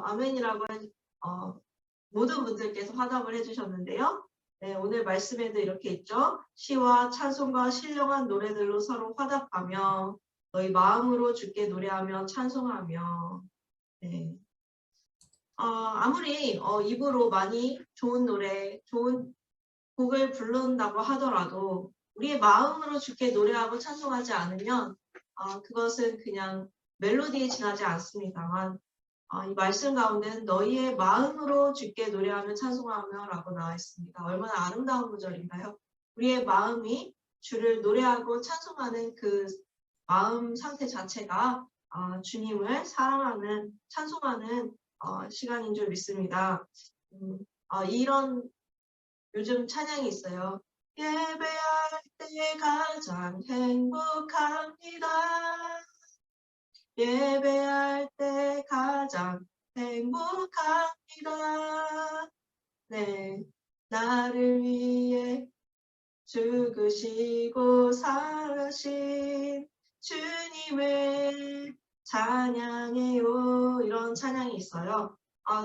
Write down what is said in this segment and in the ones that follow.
아멘이라고 모든 분들께서 화답을 해주셨는데요. 네, 오늘 말씀에도 이렇게 있죠. 시와 찬송과 신령한 노래들로 서로 화답하며 너희 마음으로 주께 노래하며 찬송하며. 네. 아무리 입으로 많이 좋은 노래, 좋은 곡을 부른다고 하더라도 우리의 마음으로 주께 노래하고 찬송하지 않으면 그것은 그냥 멜로디에 지나지 않습니다만 이 말씀 가운데는 너희의 마음으로 주께 노래하며 찬송하며 라고 나와 있습니다. 얼마나 아름다운 구절인가요? 우리의 마음이 주를 노래하고 찬송하는 그 마음 상태 자체가 주님을 사랑하는 찬송하는 시간인 줄 믿습니다. 이런 요즘 찬양이 있어요. 예배할 때 가장 행복합니다. 예배할 때 가장 행복합니다. 네, 나를 위해 죽으시고 사신 주님을 찬양해요. 이런 찬양이 있어요.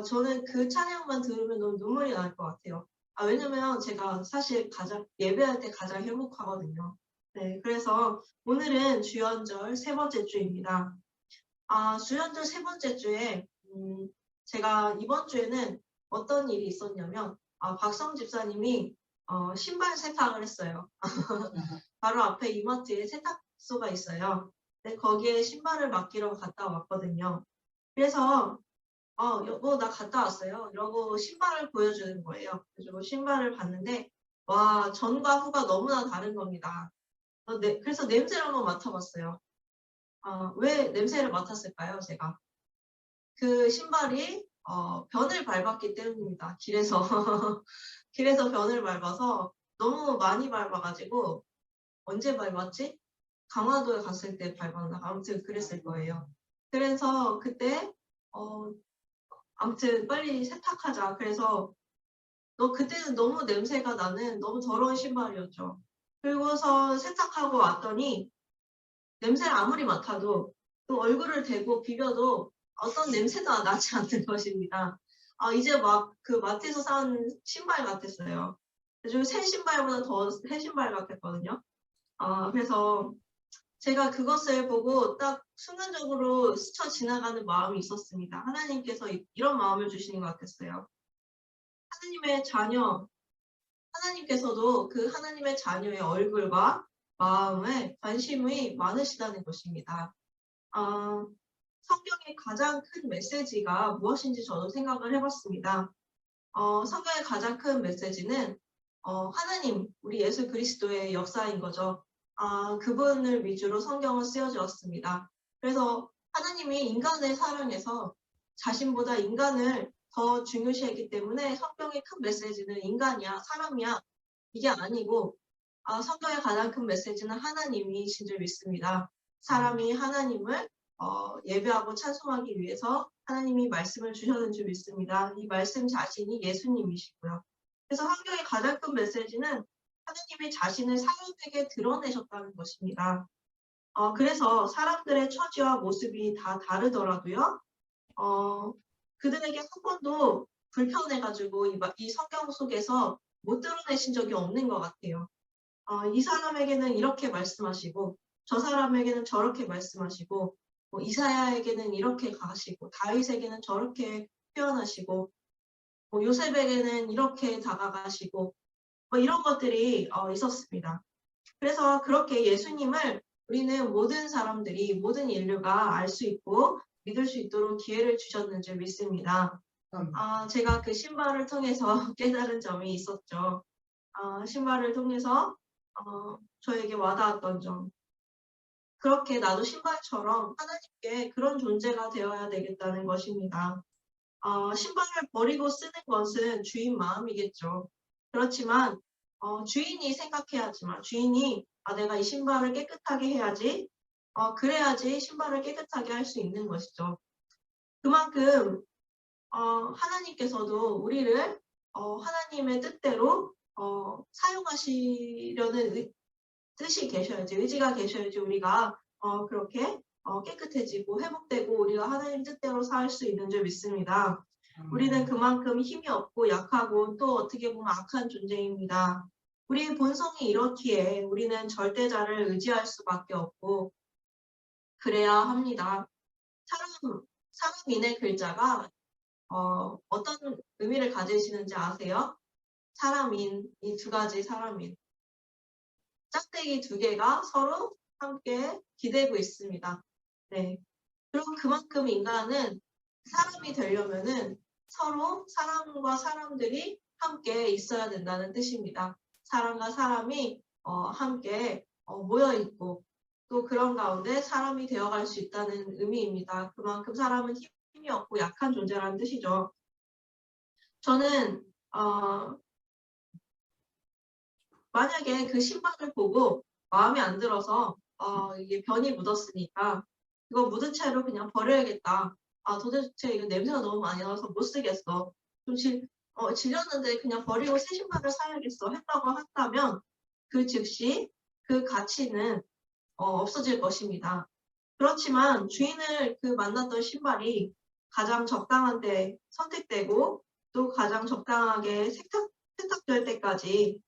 저는 그 찬양만 들으면 너무 눈물이 날 것 같아요. 왜냐면 제가 사실 예배할 때 가장 행복하거든요. 네, 그래서 오늘은 주연절 세 번째 주입니다. 주연절 세 번째 주에 제가 이번 주에는 어떤 일이 있었냐면 박성 집사님이 신발 세탁을 했어요. 바로 앞에 이마트에 세탁소가 있어요. 근데 거기에 신발을 맡기러 갔다 왔거든요. 그래서 여보 나 갔다 왔어요. 이러고 신발을 보여주는 거예요. 그래서 신발을 봤는데 와 전과 후가 너무나 다른 겁니다. 그래서 냄새를 한번 맡아봤어요. 왜 냄새를 맡았을까요, 제가? 그 신발이 변을 밟았기 때문입니다. 길에서 길에서 변을 밟아서 너무 많이 밟아가지고 언제 밟았지? 강화도에 갔을 때 밟았나? 아무튼 그랬을 거예요. 그래서 그때 아무튼 빨리 세탁하자. 그래서 그때는 너무 냄새가 나는 너무 더러운 신발이었죠. 그리고서 세탁하고 왔더니 냄새를 아무리 맡아도 또 얼굴을 대고 비벼도 어떤 냄새도 나지 않는 것입니다. 이제 막 그 마트에서 산 신발 같았어요. 좀 새 신발보다 더 새 신발 같았거든요. 그래서 제가 그것을 보고 딱 순간적으로 스쳐 지나가는 마음이 있었습니다. 하나님께서 이런 마음을 주시는 것 같았어요. 하나님의 자녀, 하나님께서도 그 하나님의 자녀의 얼굴과 마음에 관심이 많으시다는 것입니다. 성경의 가장 큰 메시지가 무엇인지 저도 생각을 해봤습니다. 성경의 가장 큰 메시지는 하나님, 우리 예수 그리스도의 역사인 거죠. 그분을 위주로 성경은 쓰여졌습니다. 그래서 하나님이 인간을 사랑해서 자신보다 인간을 더 중요시했기 때문에 성경의 큰 메시지는 인간이야, 사람이야, 이게 아니고 성경의 가장 큰 메시지는 하나님이신 줄 믿습니다. 사람이 하나님을 예배하고 찬송하기 위해서 하나님이 말씀을 주셨는 줄 믿습니다. 이 말씀 자신이 예수님이시고요. 그래서 성경의 가장 큰 메시지는 하나님이 자신을 사람에게 드러내셨다는 것입니다. 그래서 사람들의 처지와 모습이 다 다르더라도요. 그들에게 한 번도 불편해가지고 이 성경 속에서 못 드러내신 적이 없는 것 같아요. 이 사람에게는 이렇게 말씀하시고 저 사람에게는 저렇게 말씀하시고 이사야에게는 이렇게 가시고 다윗에게는 저렇게 표현하시고 요셉에게는 이렇게 다가가시고 이런 것들이 있었습니다. 그래서 그렇게 예수님을 우리는 모든 사람들이 모든 인류가 알 수 있고 믿을 수 있도록 기회를 주셨는 줄 믿습니다. 제가 그 신발을 통해서 깨달은 점이 있었죠. 신발을 통해서 저에게 와닿았던 점. 그렇게 나도 신발처럼 하나님께 그런 존재가 되어야 되겠다는 것입니다. 신발을 버리고 쓰는 것은 주인 마음이겠죠. 그렇지만 주인이 생각해야지만 주인이 내가 이 신발을 깨끗하게 해야지 그래야지 신발을 깨끗하게 할 수 있는 것이죠. 그만큼 하나님께서도 우리를 하나님의 뜻대로 사용하시려는 뜻이 계셔야지 의지가 계셔야지 우리가 그렇게 깨끗해지고 회복되고 우리가 하나님 뜻대로 살 수 있는 줄 믿습니다. 우리는 그만큼 힘이 없고 약하고 또 어떻게 보면 악한 존재입니다. 우리의 본성이 이렇기에 우리는 절대자를 의지할 수밖에 없고 그래야 합니다. 사람인의 글자가 어떤 의미를 가지시는지 아세요? 사람인, 이 두 가지 사람인. 짝대기 두 개가 서로 함께 기대고 있습니다. 네. 그리고 그만큼 인간은 사람이 되려면은 서로 사람과 사람들이 함께 있어야 된다는 뜻입니다. 사람과 사람이 함께 모여 있고 또 그런 가운데 사람이 되어갈 수 있다는 의미입니다. 그만큼 사람은 힘이 없고 약한 존재라는 뜻이죠. 저는 만약에 그 신발을 보고 마음에 안 들어서 이게 변이 묻었으니까 이거 묻은 채로 그냥 버려야겠다. 도대체 이거 냄새가 너무 많이 나서 못 쓰겠어. 좀 질렸는데 그냥 버리고 새 신발을 사야겠어 했다고 한다면 그 즉시 그 가치는 없어질 것입니다. 그렇지만 주인을 만났던 신발이 가장 적당한 때 선택되고 또 가장 적당하게 세탁될 때까지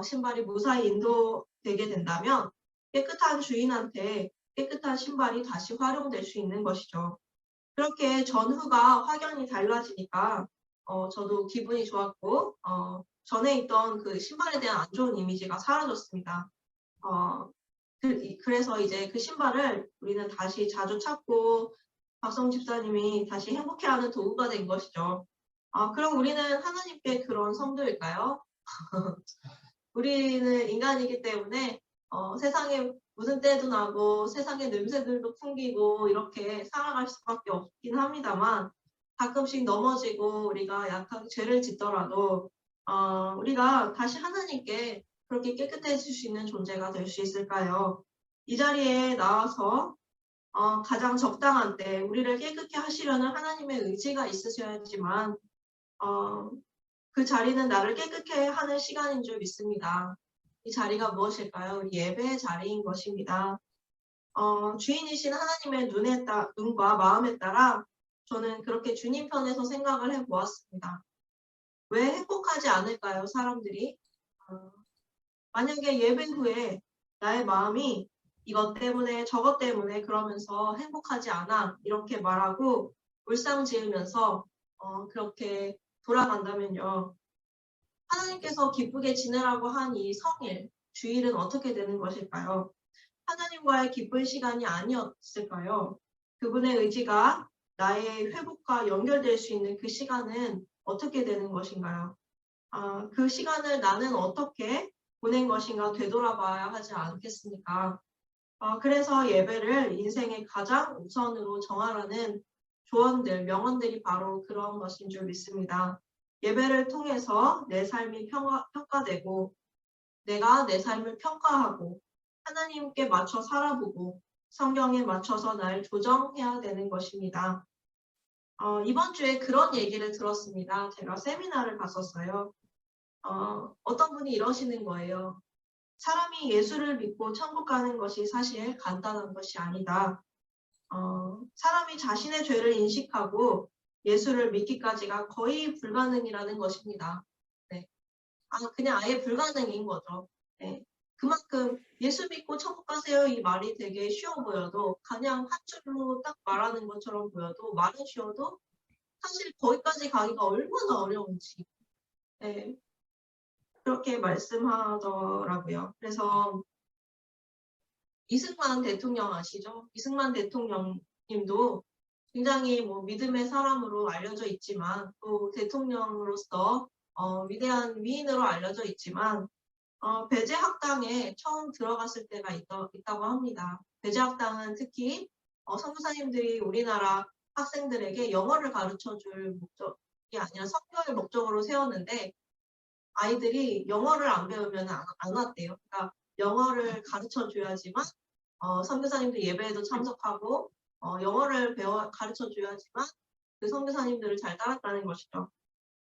신발이 무사히 인도되게 된다면 깨끗한 주인한테 깨끗한 신발이 다시 활용될 수 있는 것이죠. 그렇게 전후가 확연히 달라지니까 저도 기분이 좋았고 전에 있던 그 신발에 대한 안 좋은 이미지가 사라졌습니다. 그래서 이제 그 신발을 우리는 다시 자주 찾고 박성 집사님이 다시 행복해하는 도구가 된 것이죠. 그럼 우리는 하나님께 그런 성도일까요? 우리는 인간이기 때문에 세상에 무슨 때도 나고 세상의 냄새들도 풍기고 이렇게 살아갈 수밖에 없긴 합니다만 가끔씩 넘어지고 우리가 약하게 죄를 짓더라도 우리가 다시 하나님께 그렇게 깨끗해질 수 있는 존재가 될 수 있을까요? 이 자리에 나와서 가장 적당한 때 우리를 깨끗게 하시려는 하나님의 의지가 있으셔야지만 그 자리는 나를 깨끗게 하는 시간인 줄 믿습니다. 이 자리가 무엇일까요? 우리 예배의 자리인 것입니다. 주인이신 하나님의 눈과 마음에 따라 저는 그렇게 주님 편에서 생각을 해보았습니다. 왜 행복하지 않을까요, 사람들이? 만약에 예배 후에 나의 마음이 이것 때문에 저것 때문에 그러면서 행복하지 않아 이렇게 말하고 울상 지으면서 그렇게 돌아간다면요. 하나님께서 기쁘게 지내라고 한 이 성일, 주일은 어떻게 되는 것일까요? 하나님과의 기쁜 시간이 아니었을까요? 그분의 의지가 나의 회복과 연결될 수 있는 그 시간은 어떻게 되는 것인가요? 그 시간을 나는 어떻게 보낸 것인가 되돌아봐야 하지 않겠습니까? 그래서 예배를 인생의 가장 우선으로 정하라는 조언들, 명언들이 바로 그런 것인 줄 믿습니다. 예배를 통해서 내 삶이 평가되고 내가 내 삶을 평가하고 하나님께 맞춰 살아보고 성경에 맞춰서 날 조정해야 되는 것입니다. 이번 주에 그런 얘기를 들었습니다. 제가 세미나를 갔었어요. 어떤 분이 이러시는 거예요. 사람이 예수를 믿고 천국 가는 것이 사실 간단한 것이 아니다. 사람이 자신의 죄를 인식하고 예수를 믿기까지가 거의 불가능이라는 것입니다. 네. 그냥 아예 불가능인 거죠. 네. 그만큼 예수 믿고 천국 가세요 이 말이 되게 쉬워 보여도 그냥 한 줄로 딱 말하는 것처럼 보여도 말은 쉬워도 사실 거기까지 가기가 얼마나 어려운지 네. 그렇게 말씀하더라고요. 그래서 이승만 대통령 아시죠? 이승만 대통령님도 굉장히 믿음의 사람으로 알려져 있지만 또 대통령으로서 위대한 위인으로 알려져 있지만 배제학당에 처음 들어갔을 때가 있다고 합니다. 배제학당은 특히 선교사님들이 우리나라 학생들에게 영어를 가르쳐줄 목적이 아니라 선교를 목적으로 세웠는데 아이들이 영어를 안 배우면 안 왔대요. 그러니까 영어를 가르쳐줘야지만 선교사님들 예배에도 참석하고 영어를 가르쳐줘야지만 그 선교사님들을 잘 따랐다는 것이죠.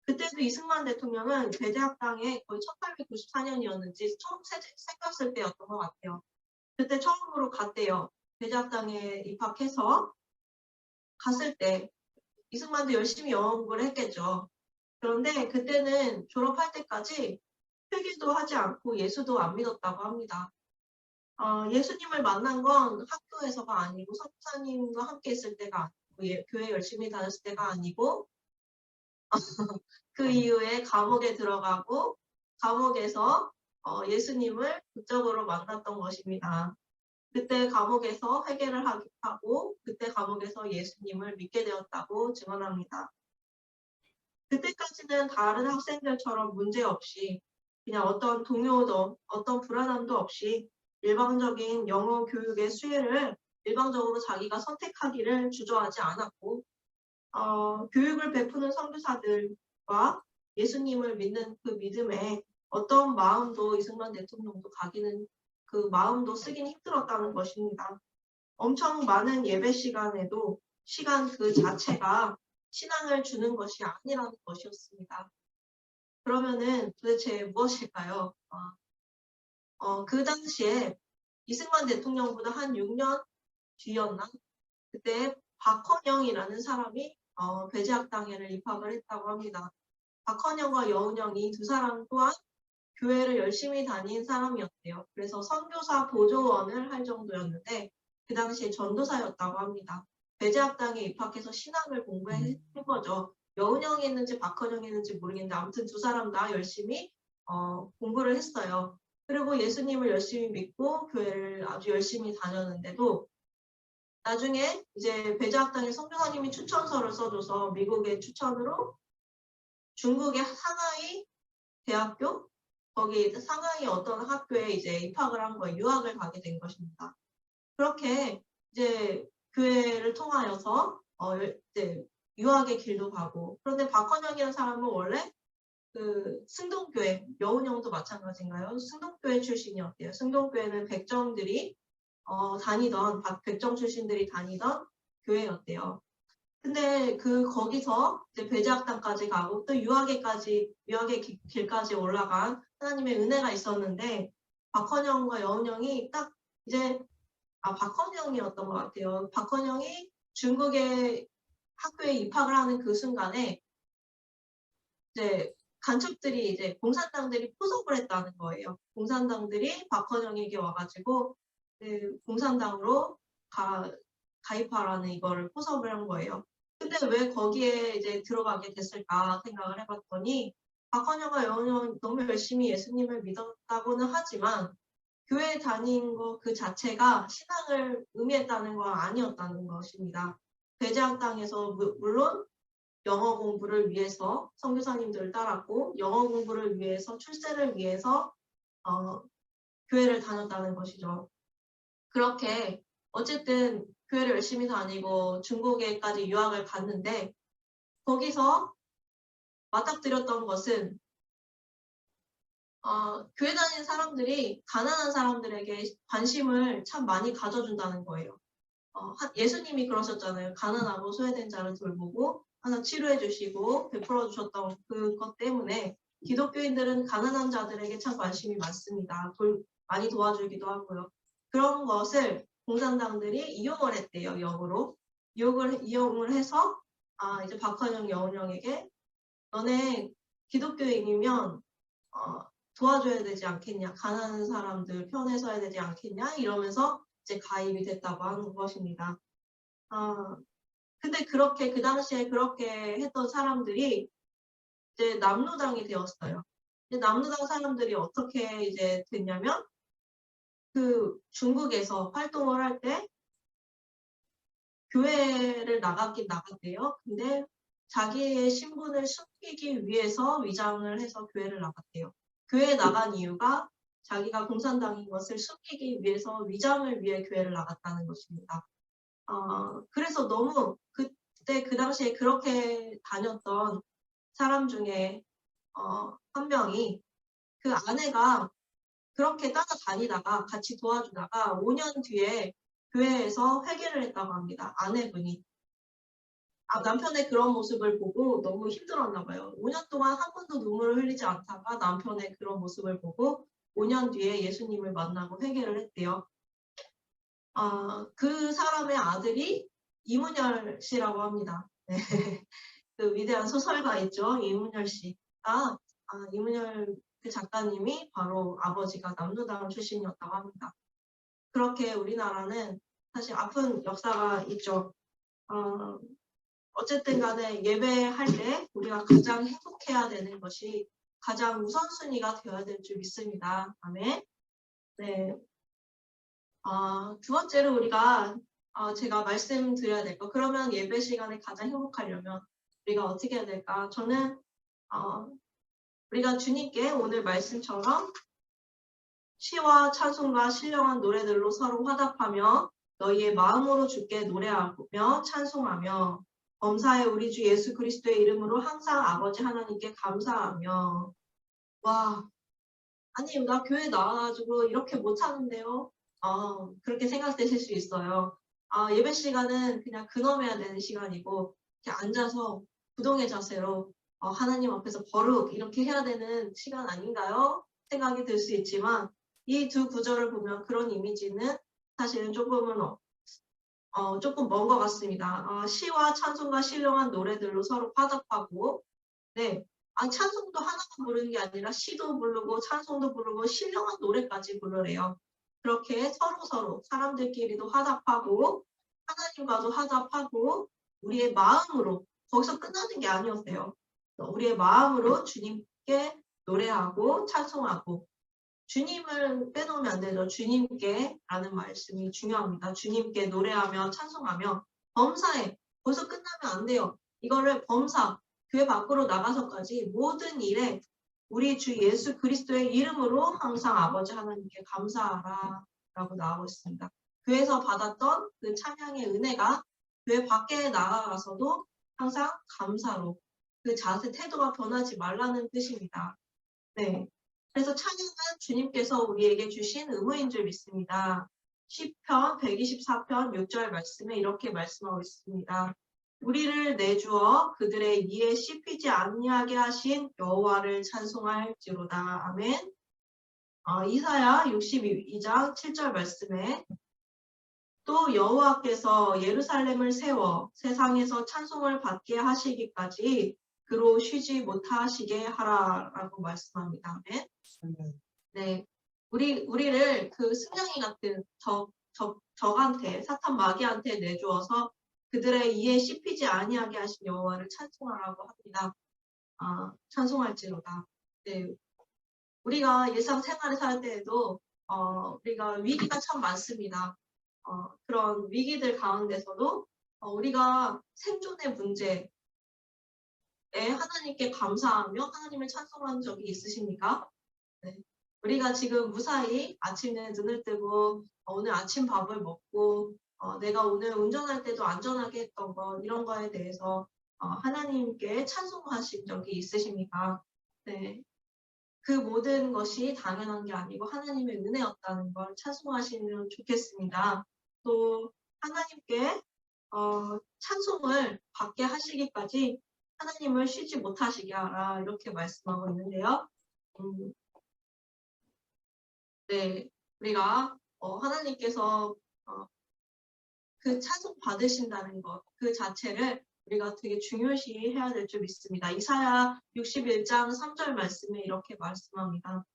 그때도 이승만 대통령은 배제학당에 거의 1894년이었는지 처음 생겼을 때였던 것 같아요. 그때 처음으로 갔대요. 배제학당에 입학해서 갔을 때 이승만도 열심히 영어 공부를 했겠죠. 그런데 그때는 졸업할 때까지 회개도 하지 않고 예수도 안 믿었다고 합니다. 예수님을 만난 건 학교에서가 아니고 선교사님과 함께 있을 때가 아니고 교회 열심히 다녔을 때가 아니고 그 이후에 감옥에 들어가고 감옥에서 예수님을 극적으로 만났던 것입니다. 그때 감옥에서 회개를 하고 그때 감옥에서 예수님을 믿게 되었다고 증언합니다. 그때까지는 다른 학생들처럼 문제없이 그냥 어떤 동요도 어떤 불안함도 없이 일방적인 영어 교육의 수혜를 일방적으로 자기가 선택하기를 주저하지 않았고 교육을 베푸는 선교사들과 예수님을 믿는 그 믿음에 어떤 마음도 이승만 대통령도 가기는 그 마음도 쓰긴 힘들었다는 것입니다. 엄청 많은 예배 시간에도 시간 그 자체가 신앙을 주는 것이 아니라는 것이었습니다. 그러면은 도대체 무엇일까요? 그 당시에 이승만 대통령보다 한 6년 뒤였나? 그때 박헌영이라는 사람이 배제학당회를 입학을 했다고 합니다. 박헌영과 여운영이 두 사람 또한 교회를 열심히 다닌 사람이었대요. 그래서 선교사 보조원을 할 정도였는데 그 당시에 전도사였다고 합니다. 배제학당에 입학해서 신학을 공부한 거죠. 여운영이 했는지 박헌영이 했는지 모르겠는데 아무튼 두 사람 다 열심히 공부를 했어요. 그리고 예수님을 열심히 믿고 교회를 아주 열심히 다녔는데도 나중에 이제 배제학당의 선교사님이 추천서를 써줘서 미국의 추천으로 중국의 상하이 대학교 거기 상하이 어떤 학교에 이제 입학을 한 거예요. 유학을 가게 된 것입니다. 그렇게 이제 교회를 통하여서 이제 유학의 길도 가고 그런데 박헌영이라는 사람은 원래 그 승동교회 여운영도 마찬가지인가요? 승동교회 출신이었대요. 승동교회는 백정들이 다니던 백정 출신들이 다니던 교회였대요. 근데 거기서 이제 배제학당까지 가고 또 유학의 길까지 올라간 하나님의 은혜가 있었는데 박헌영과 여운영이 딱 이제 박헌영이었던 것 같아요. 박헌영이 중국의 학교에 입학을 하는 그 순간에 이제 간첩들이 이제 공산당들이 포섭을 했다는 거예요. 공산당들이 박헌영에게 와가지고 공산당으로 가입하라는 이거를 포섭을 한 거예요. 근데 왜 거기에 이제 들어가게 됐을까 생각을 해봤더니 박헌영과 여운영 너무 열심히 예수님을 믿었다고는 하지만 교회 다닌 거 그 자체가 신앙을 의미했다는 건 아니었다는 것입니다. 배제학당에서 물론 영어 공부를 위해서 선교사님들을 따랐고 영어 공부를 위해서 출세를 위해서 교회를 다녔다는 것이죠. 그렇게 어쨌든 교회를 열심히 다니고 중국에까지 유학을 갔는데 거기서 맞닥뜨렸던 것은 교회 다니는 사람들이 가난한 사람들에게 관심을 참 많이 가져준다는 거예요. 예수님이 그러셨잖아요. 가난하고 소외된 자를 돌보고 하나 치료해 주시고 베풀어 주셨던 그것 때문에 기독교인들은 가난한 자들에게 참 관심이 많습니다. 많이 도와주기도 하고요. 그런 것을 공산당들이 이용을 했대요. 역으로. 이용을 해서 이제 박헌영, 여운영에게 너네 기독교인이면 도와줘야 되지 않겠냐. 가난한 사람들 편에 서야 되지 않겠냐. 이러면서 이제 가입이 됐다고 하는 것입니다. 근데 그 당시에 그렇게 했던 사람들이 이제 남로당이 되었어요. 남로당 사람들이 어떻게 이제 됐냐면 그 중국에서 활동을 할 때 교회를 나갔대요. 근데 자기의 신분을 숨기기 위해서 위장을 해서 교회를 나갔대요. 교회에 나간 이유가 자기가 공산당인 것을 숨기기 위해서 위장을 위해 교회를 나갔다는 것입니다. 그래서 너무 그때 그 당시에 그렇게 다녔던 사람 중에 한 명이 그 아내가 그렇게 따라다니다가 같이 도와주다가 5년 뒤에 교회에서 회개를 했다고 합니다. 아내분이. 남편의 그런 모습을 보고 너무 힘들었나 봐요. 5년 동안 한 번도 눈물을 흘리지 않다가 남편의 그런 모습을 보고 5년 뒤에 예수님을 만나고 회개를 했대요. 그 사람의 아들이 이문열 씨라고 합니다. 네. 그 위대한 소설가 있죠. 이문열 씨가 이문열 그 작가님이 바로 아버지가 남로당 출신이었다고 합니다. 그렇게 우리나라는 사실 아픈 역사가 있죠. 어쨌든 간에 예배할 때 우리가 가장 행복해야 되는 것이 가장 우선순위가 되어야 될 줄 믿습니다. 아멘. 네. 두 번째로 우리가 제가 말씀드려야 될 거. 그러면 예배 시간에 가장 행복하려면 우리가 어떻게 해야 될까? 저는 우리가 주님께 오늘 말씀처럼 시와 찬송과 신령한 노래들로 서로 화답하며 너희의 마음으로 주께 노래하며 찬송하며 범사에 우리 주 예수 그리스도의 이름으로 항상 아버지 하나님께 감사하며. 와, 아니 나 교회 나와가지고 이렇게 못하는데요. 그렇게 생각되실 수 있어요. 예배 시간은 그냥 근엄해야 되는 시간이고 이렇게 앉아서 부동의 자세로 하나님 앞에서 버룩 이렇게 해야 되는 시간 아닌가요? 생각이 들 수 있지만 이 두 구절을 보면 그런 이미지는 사실은 조금은 조금 먼 것 같습니다. 시와 찬송과 신령한 노래들로 서로 화답하고, 네, 찬송도 하나만 부르는 게 아니라 시도 부르고 찬송도 부르고 신령한 노래까지 부르래요. 그렇게 서로 사람들끼리도 화답하고 하나님과도 화답하고 우리의 마음으로 거기서 끝나는 게 아니었어요. 우리의 마음으로 주님께 노래하고 찬송하고 주님을 빼놓으면 안 되죠. 주님께 라는 말씀이 중요합니다. 주님께 노래하며 찬송하며 범사에 거기서 끝나면 안 돼요. 이거를 범사 교회 밖으로 나가서까지 모든 일에 우리 주 예수 그리스도의 이름으로 항상 아버지 하나님께 감사하라 라고 나오고 있습니다. 교회에서 받았던 그 찬양의 은혜가 교회 밖에 나가서도 항상 감사로 그 자세 태도가 변하지 말라는 뜻입니다. 네. 그래서 찬양은 주님께서 우리에게 주신 의무인 줄 믿습니다. 시편 124편 6절 말씀에 이렇게 말씀하고 있습니다. 우리를 내주어 그들의 이에 씹히지 아니하게 하신 여호와를 찬송할지로다. 아멘. 이사야 62장 7절 말씀에 또 여호와께서 예루살렘을 세워 세상에서 찬송을 받게 하시기까지 그로 쉬지 못하시게 하라라고 말씀합니다. 아멘. 네, 우리를 그 승냥이 같은 적한테 사탄 마귀한테 내주어서 그들의 이에 씹히지 아니하게 하신 여호와를 찬송하라고 합니다. 찬송할지로다. 네, 우리가 일상생활을 살 때에도 우리가 위기가 참 많습니다. 그런 위기들 가운데서도 우리가 생존의 문제에 하나님께 감사하며 하나님을 찬송한 적이 있으십니까? 네. 우리가 지금 무사히 아침에 눈을 뜨고 오늘 아침 밥을 먹고 내가 오늘 운전할 때도 안전하게 했던 것 이런 거에 대해서 하나님께 찬송하신 적이 있으십니까? 네. 그 모든 것이 당연한 게 아니고 하나님의 은혜였다는 걸 찬송하시면 좋겠습니다. 또 하나님께 찬송을 받게 하시기까지 하나님을 쉬지 못하시게 하라 이렇게 말씀하고 있는데요. 네, 우리가 하나님께서 그 찬송 받으신다는 것, 그 자체를 우리가 되게 중요시 해야 될 줄 믿습니다. 이사야 61장 3절 말씀에 이렇게 말씀합니다.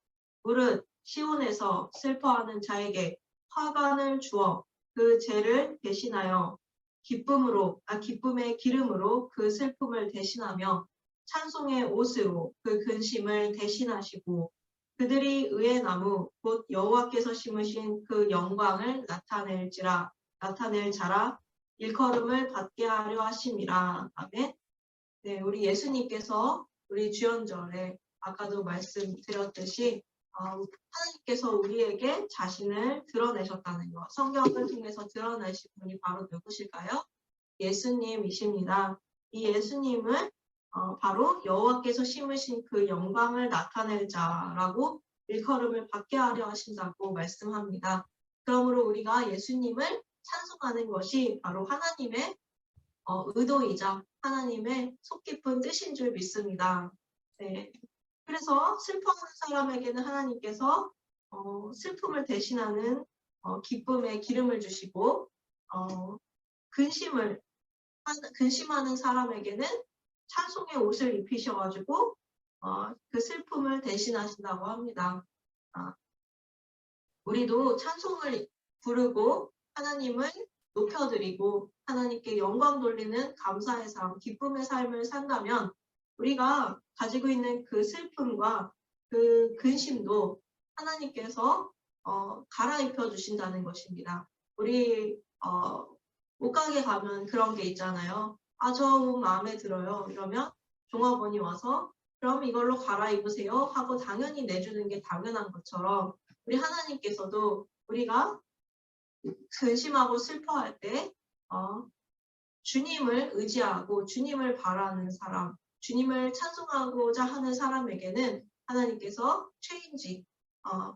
무릇 시온에서 슬퍼하는 자에게 화관을 주어 그 죄를 대신하여 기쁨의 기름으로 그 슬픔을 대신하며 찬송의 옷으로 그 근심을 대신하시고 그들이 의의 나무 곧 여호와께서 심으신 그 영광을 나타낼 자라 일컬음을 받게 하려 하심이라. 아멘. 네, 우리 예수님께서 우리 주연절에 아까도 말씀드렸듯이 하나님께서 우리에게 자신을 드러내셨다는 것. 성경을 통해서 드러내신 분이 바로 누구실까요? 예수님이십니다. 이 예수님을 바로 여호와께서 심으신 그 영광을 나타낼 자라고 일컬음을 받게 하려 하신다고 말씀합니다. 그러므로 우리가 예수님을 찬송하는 것이 바로 하나님의 의도이자 하나님의 속 깊은 뜻인 줄 믿습니다. 네. 그래서 슬퍼하는 사람에게는 하나님께서 슬픔을 대신하는 기쁨에 기름을 주시고 근심하는 사람에게는 찬송의 옷을 입히셔가지고 그 슬픔을 대신하신다고 합니다. 우리도 찬송을 부르고 하나님을 높여드리고 하나님께 영광 돌리는 감사의 삶, 기쁨의 삶을 산다면 우리가 가지고 있는 그 슬픔과 그 근심도 하나님께서 갈아입혀 주신다는 것입니다. 우리 옷가게 가면 그런 게 있잖아요. 저 옷 마음에 들어요. 이러면 종업원이 와서 그럼 이걸로 갈아입으세요 하고 당연히 내주는 게 당연한 것처럼 우리 하나님께서도 우리가 근심하고 슬퍼할 때 주님을 의지하고 주님을 바라는 사람, 주님을 찬송하고자 하는 사람에게는 하나님께서 체인지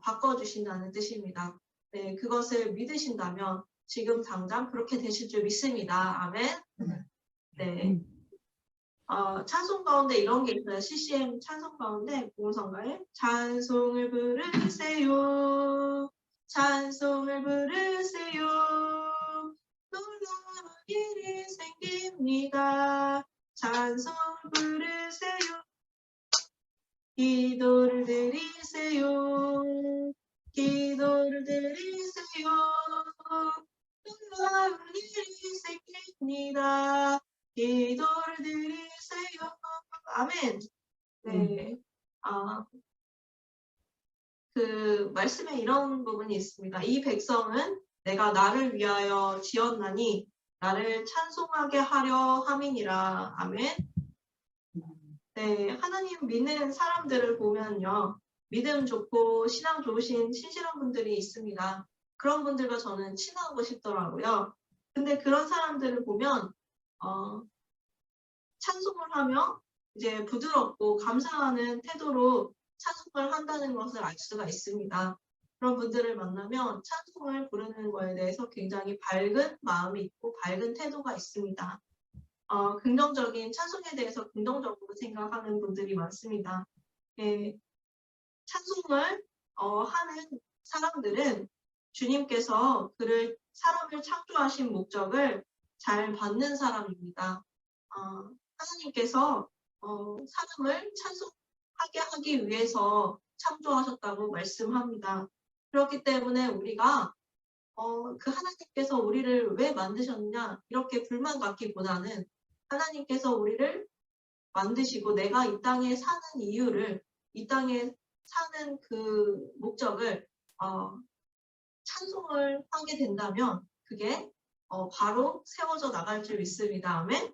바꿔주신다는 뜻입니다. 네, 그것을 믿으신다면 지금 당장 그렇게 되실 줄 믿습니다. 아멘. 네. 찬송 가운데 이런 게 있어요. CCM 찬송 가운데 공성가에 찬송을 부르세요. 찬송을 부르세요. 놀라운 일이 생깁니다. 찬송을 부르세요. 기도를 드리세요. 기도를 드리세요. 놀라운 일이 생깁니다. 기도를 드리세요. 아멘. 네. 그 말씀에 이런 부분이 있습니다. 이 백성은 내가 나를 위하여 지었나니 나를 찬송하게 하려 함이니라. 아멘. 네, 하나님 믿는 사람들을 보면요. 믿음 좋고 신앙 좋으신 신실한 분들이 있습니다. 그런 분들과 저는 친하고 싶더라고요. 근데 그런 사람들을 보면 찬송을 하며 이제 부드럽고 감사하는 태도로 찬송을 한다는 것을 알 수가 있습니다. 그런 분들을 만나면 찬송을 부르는 거에 대해서 굉장히 밝은 마음이 있고 밝은 태도가 있습니다. 긍정적인 찬송에 대해서 긍정적으로 생각하는 분들이 많습니다. 예, 찬송을 하는 사람들은 주님께서 사람을 창조하신 목적을 잘 받는 사람입니다. 하나님께서 사람을 찬송하게 하기 위해서 창조하셨다고 말씀합니다. 그렇기 때문에 우리가 그 하나님께서 우리를 왜 만드셨냐 이렇게 불만 갖기보다는 하나님께서 우리를 만드시고 내가 이 땅에 사는 이유를 이 땅에 사는 그 목적을 찬송을 하게 된다면 그게 바로 세워져 나갈 줄 믿습니다. 아멘.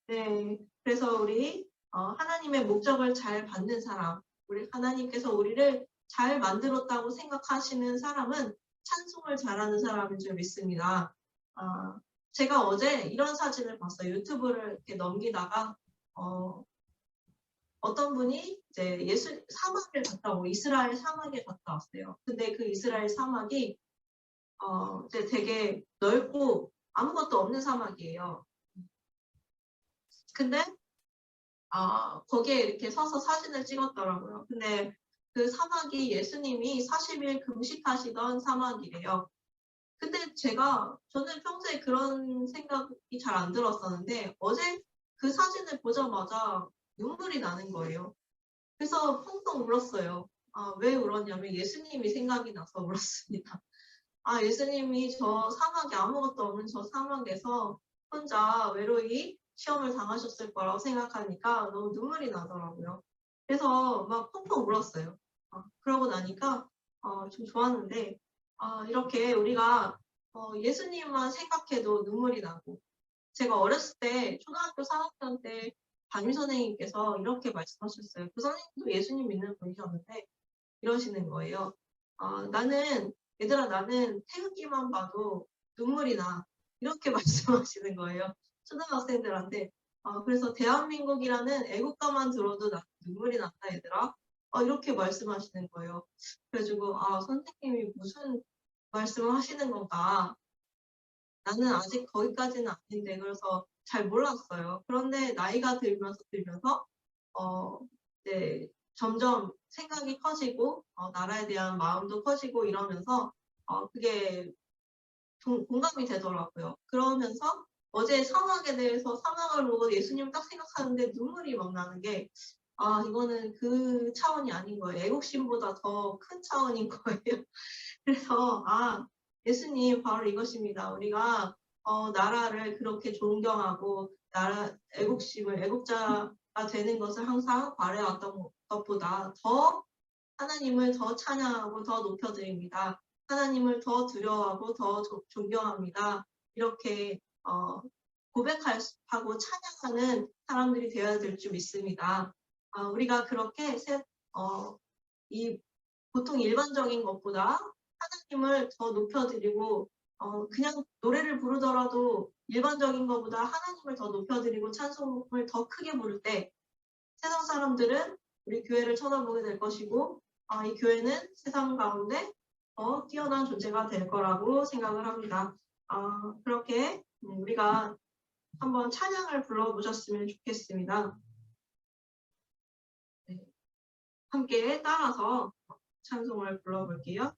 네, 그래서 우리 하나님의 목적을 잘 받는 사람, 우리 하나님께서 우리를 잘 만들었다고 생각하시는 사람은 찬송을 잘하는 사람인 줄 믿습니다. 제가 어제 이런 사진을 봤어요. 유튜브를 이렇게 넘기다가 어떤 분이 이제 사막을 갔다 오고 이스라엘 사막에 갔다 왔어요. 근데 그 이스라엘 사막이 이제 되게 넓고 아무것도 없는 사막이에요. 근데 거기에 이렇게 서서 사진을 찍었더라고요. 근데 그 사막이 예수님이 40일 금식하시던 사막이래요. 근데 저는 평소에 그런 생각이 잘 안 들었었는데 어제 그 사진을 보자마자 눈물이 나는 거예요. 그래서 펑펑 울었어요. 왜 울었냐면 예수님이 생각이 나서 울었습니다. 예수님이 저 사막에 아무것도 없는 저 사막에서 혼자 외로이 시험을 당하셨을 거라고 생각하니까 너무 눈물이 나더라고요. 그래서 막 펑펑 울었어요. 그러고 나니까 좀 좋았는데 이렇게 우리가 예수님만 생각해도 눈물이 나고 제가 어렸을 때 초등학교 4학년 때 담임선생님께서 이렇게 말씀하셨어요. 그 선생님도 예수님 믿는 분이셨는데 이러시는 거예요. 얘들아 나는 태극기만 봐도 눈물이 나. 이렇게 말씀하시는 거예요. 초등학생들한테. 그래서 대한민국이라는 애국가만 들어도 눈물이 난다 얘들아. 이렇게 말씀하시는 거예요. 그래가지고 선생님이 무슨 말씀을 하시는 건가. 나는 아직 거기까지는 아닌데 그래서 잘 몰랐어요. 그런데 나이가 들면서 이제 점점 생각이 커지고 나라에 대한 마음도 커지고 이러면서 그게 공감이 되더라고요. 그러면서 어제 사막에 대해서 사막을 보고 예수님 딱 생각하는데 눈물이 막 나는 게 이거는 그 차원이 아닌 거예요. 애국심보다 더 큰 차원인 거예요. 그래서 예수님 바로 이것입니다. 우리가 나라를 그렇게 존경하고 나라 애국심을 애국자가 되는 것을 항상 바래왔던 것보다 더 하나님을 더 찬양하고 더 높여드립니다. 하나님을 더 두려워하고 더 존경합니다. 이렇게 고백하고 찬양하는 사람들이 되어야 될 줄 믿습니다. 우리가 그렇게 보통 일반적인 것보다 하나님을 더 높여드리고 그냥 노래를 부르더라도 일반적인 것보다 하나님을 더 높여드리고 찬송을 더 크게 부를 때 세상 사람들은 우리 교회를 쳐다보게 될 것이고 이 교회는 세상 가운데 더 뛰어난 존재가 될 거라고 생각을 합니다. 그렇게 우리가 한번 찬양을 불러보셨으면 좋겠습니다. 네. 함께 따라서 찬송을 불러볼게요.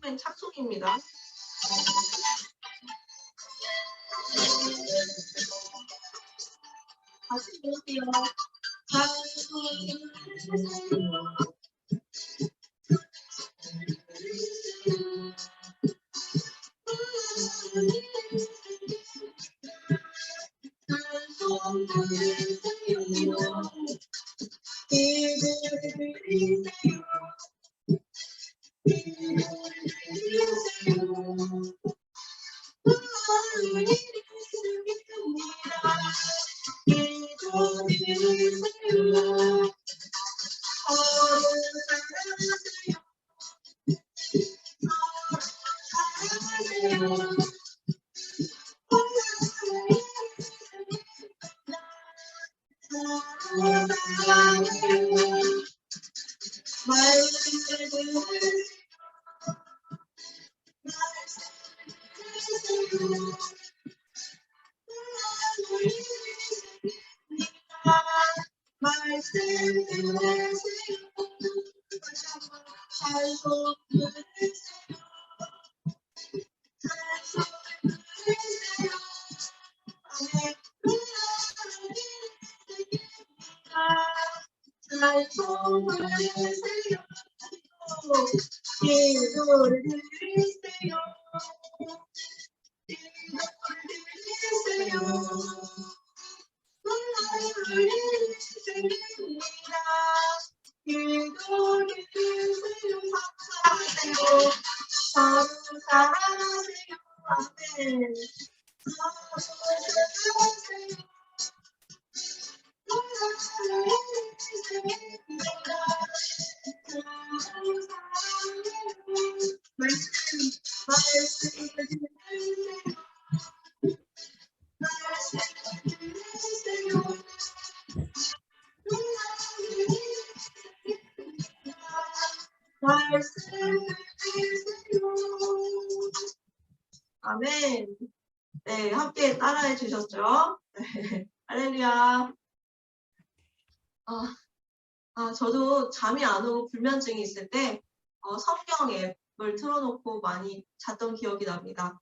처음엔 착송입니다. 다시 볼게요. 아멘. 네, 함께 따라해 주셨죠? 네, 할렐루야. 저도 잠이 안 오고 불면증이 있을 때 성경 앱을 틀어놓고 많이 잤던 기억이 납니다.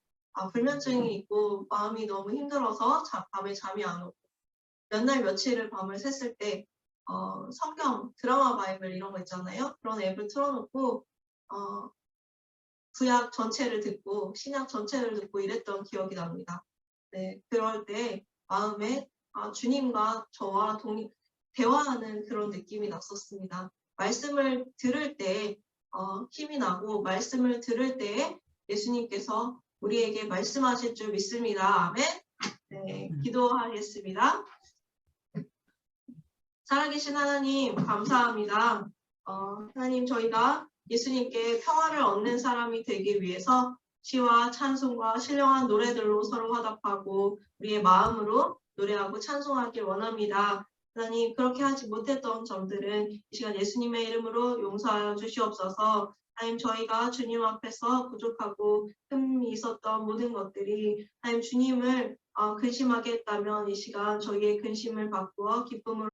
불면증이 있고 마음이 너무 힘들어서 밤에 잠이 안 오고 몇 날 며칠을 밤을 샜을 때 성경 드라마 바이블 이런 거 있잖아요. 그런 앱을 틀어놓고 구약 전체를 듣고 신약 전체를 듣고 이랬던 기억이 납니다. 네, 그럴 때 마음에 주님과 저와 대화하는 그런 느낌이 났었습니다. 말씀을 들을 때 힘이 나고 말씀을 들을 때 예수님께서 우리에게 말씀하실 줄 믿습니다. 아멘. 네, 기도하겠습니다. 살아계신 하나님 감사합니다. 하나님 저희가 예수님께 평화를 얻는 사람이 되기 위해서 시와 찬송과 신령한 노래들로 서로 화답하고 우리의 마음으로 노래하고 찬송하길 원합니다. 하나님 그렇게 하지 못했던 점들은 이 시간 예수님의 이름으로 용서하여 주시옵소서. 하나님 저희가 주님 앞에서 부족하고 흠이 있었던 모든 것들이 하나님 주님을 근심하게 했다면 이 시간 저희의 근심을 바꾸어 기쁨으로